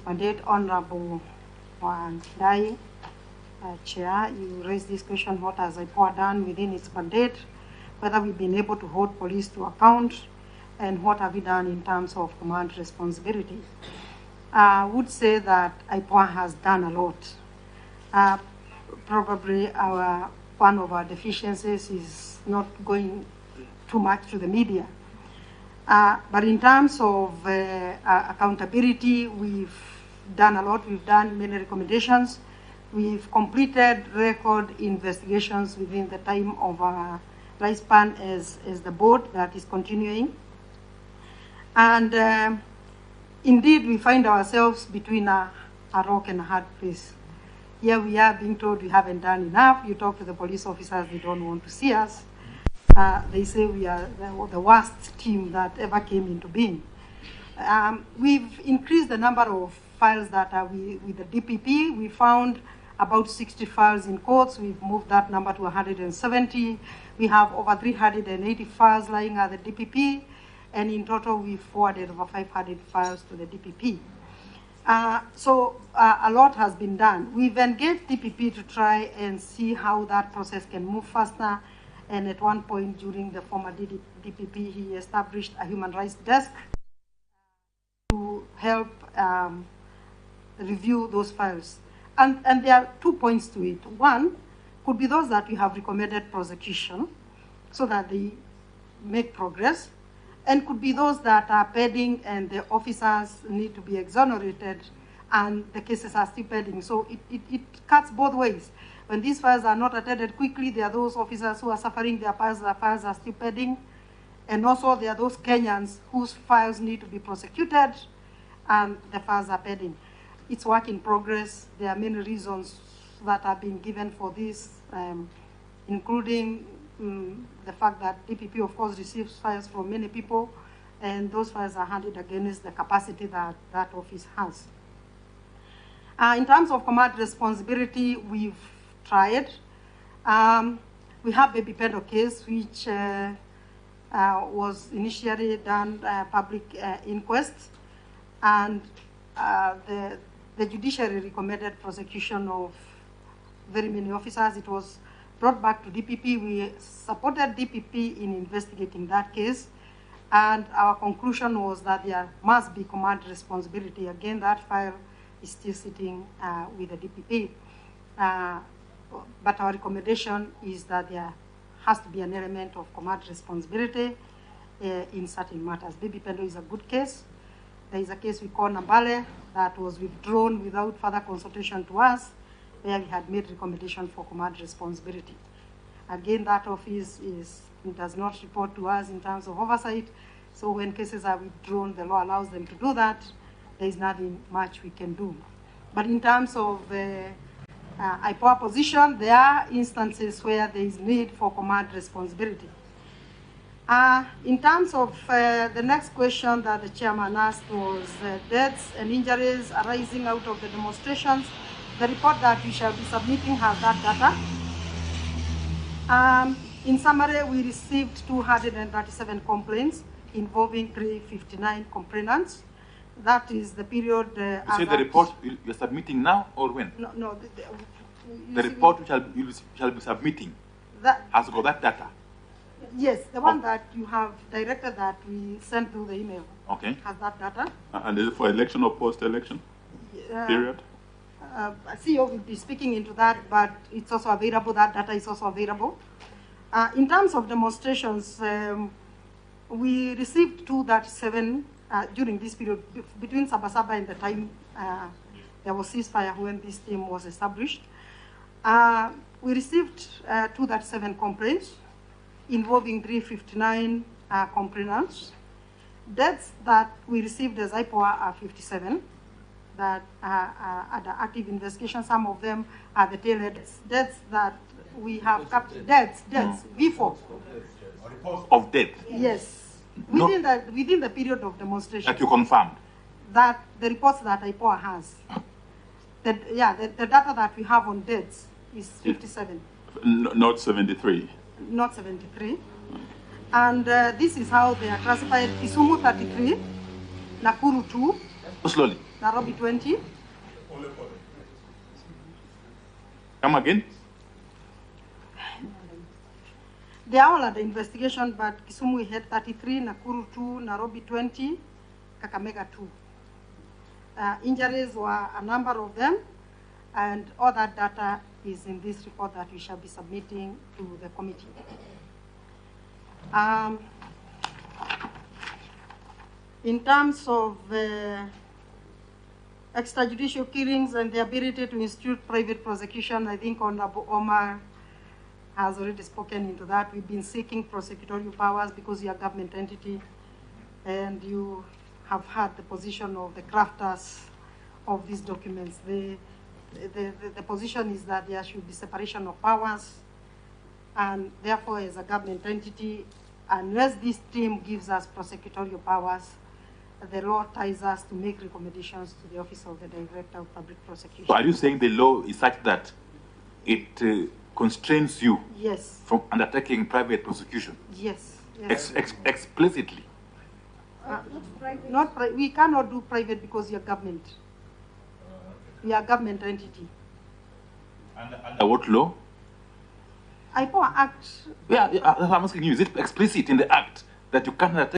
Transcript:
mandate. Honorable Dai, Chair, you raised this question, what has Ipoa done within its mandate, whether we've been able to hold police to account, and what have we done in terms of command responsibility. I would say that Ipoa has done a lot. Probably one of our deficiencies is not going too much to the media. But in terms of accountability, we've done a lot. We've done many recommendations. We've completed record investigations within the time of our lifespan as the board that is continuing. And indeed, we find ourselves between a rock and a hard place. Here we are being told we haven't done enough. You talk to the police officers, they don't want to see us. They say we are the worst team that ever came into being. We've increased the number of files that are with the DPP. We found about 60 files in courts. We've moved that number to 170. We have over 380 files lying at the DPP. And in total, we've forwarded over 500 files to the DPP. So a lot has been done. We've engaged DPP to try and see how that process can move faster. And at one point during the former DPP, he established a human rights desk to help review those files. And there are 2 points to it. One could be those that we have recommended prosecution so that they make progress, and could be those that are pending and the officers need to be exonerated and the cases are still pending. So it cuts both ways. When these files are not attended quickly, there are those officers who are suffering, their files are still pending. And also there are those Kenyans whose files need to be prosecuted and the files are pending. It's work in progress. There are many reasons that are being given for this, including the fact that DPP, of course, receives files from many people, and those files are handled against the capacity that that office has. In terms of command responsibility, we've tried. We have Baby Pendo case, which was initially done public inquest, and the judiciary recommended prosecution of very many officers. It was brought back to DPP. We supported DPP in investigating that case, and our conclusion was that there must be command responsibility. Again, that file is still sitting with the DPP. But our recommendation is that there has to be an element of command responsibility in certain matters. Baby Pendo is a good case. There is a case we call Nambale that was withdrawn without further consultation to us, where we had made recommendation for command responsibility. Again, that office does not report to us in terms of oversight. So when cases are withdrawn, the law allows them to do that. There is nothing much we can do. But in terms of Ipoa position, there are instances where there is need for command responsibility. In terms of the next question that the chairman asked was deaths and injuries arising out of the demonstrations. The report that we shall be submitting has that data. In summary, we received 237 complaints involving 359 complainants. That is the period. You say the report you're submitting now or when? No. The report you shall be submitting has got that data? Yes, the one that you have directed that we sent through the email. Okay. Has that data. And is it for election or post-election period? CEO will be speaking into that, but it's also available. That data is also available. In terms of demonstrations, we received 237 during this period, between Sabasaba and the time there was ceasefire when this team was established. We received 237 complaints involving 359 complainants. Deaths that we received as Ipoa are 57 that are under active investigation. Some of them are the tail deaths. Deaths that we have captured, deaths, V4. Of death? Yes. Within the period of demonstration. That you confirmed? That the reports that Ipoa has. The data that we have on deaths is 57. Not 73? Not 73. And this is how they are classified. Kisumu 33, Nakuru 2. Slowly. Nairobi 20. Come again? They are all under investigation, but Kisumu we had 33, Nakuru 2, Nairobi 20, Kakamega 2. Injuries were a number of them, and all that data is in this report that we shall be submitting to the committee. In terms of extrajudicial killings and the ability to institute private prosecution, I think Honorable Omar has already spoken into that. We've been seeking prosecutorial powers because you are a government entity, and you have had the position of the crafters of these documents. The position is that there should be separation of powers, and therefore, as a government entity, unless this team gives us prosecutorial powers, the law ties us to make recommendations to the Office of the Director of Public Prosecution. So are you saying the law is such that it constrains you yes. from undertaking private prosecution? Yes. Yes. Explicitly? We cannot do private because you're government. We are a government entity. Under what law? Ipoa Act. Yeah, I'm asking you, is it explicit in the Act that you cannot